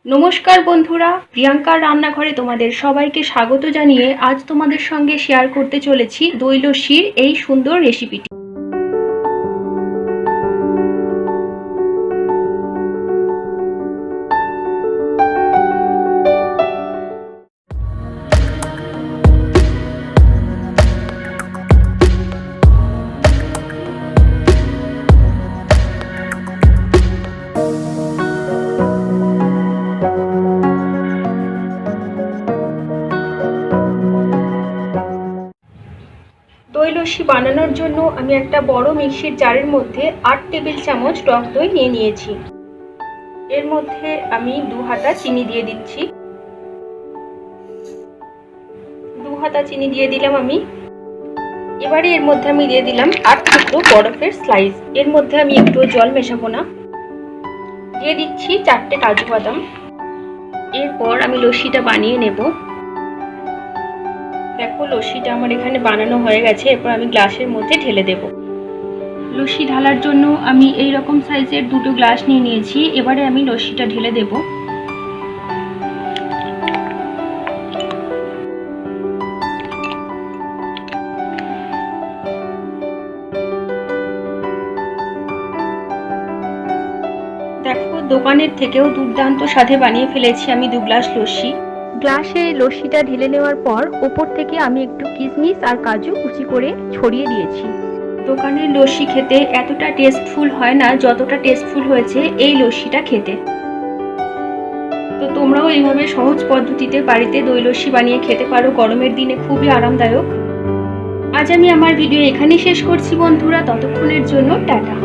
নমস্কার বন্ধুরা, প্রিয়াঙ্কার রান্নাঘরে তোমাদের সবাইকে স্বাগত জানিয়ে আজ তোমাদের সঙ্গে শেয়ার করতে চলেছি দই লস্যির এই সুন্দর রেসিপিটি। দই লস্যি বানানোর জন্য আমি একটা বড় মিক্সির জারের মধ্যে 8 টেবিল চামচ টক দই নিয়ে নিয়েছি। এর মধ্যে আমি 2 হাতা চিনি দিয়ে দিচ্ছি। 2 হাতা চিনি দিয়ে দিলাম আমি। এবারে এর মধ্যে আমি দিয়ে দিলাম 8 টুকরো বরফের স্লাইস। এর মধ্যে আমি একটু জল মেশাবো না। দিয়ে দিচ্ছি 4টে কাজু বাদাম। এরপর আমি লস্যিটা বানিয়ে নেব। দেখো লস্যিটা আমার এখানে বানানো হয়ে গেছে। এরপর আমি গ্লাসের মধ্যে ঢেলে দেব। লস্যি ঢালার জন্য আমি এই রকম সাইজের 2টো গ্লাস নিয়ে নিয়েছি। এবারে আমি লস্যিটা ঢেলে দেব। দেখো দোকানের থেকেও দুর্দান্ত স্বাদে বানিয়ে ফেলেছি আমি 2 গ্লাস লস্যি। গ্লাসে লস্যিটা ঢেলে নেওয়ার পর ওপর থেকে আমি একটু কিশমিশ আর কাজু কুচি করে ছড়িয়ে দিয়েছি। দোকানের লস্যি খেতে এতটা টেস্টফুল হয় না যতটা টেস্টফুল হয়েছে এই লস্যিটা খেতে। তো তোমরাও এইভাবে সহজ পদ্ধতিতে বাড়িতে দই লস্যি বানিয়ে খেতে পারো। গরমের দিনে খুবই আরামদায়ক। আজ আমি আমার ভিডিও এখানেই শেষ করছি বন্ধুরা। ততক্ষণের জন্য টাটা।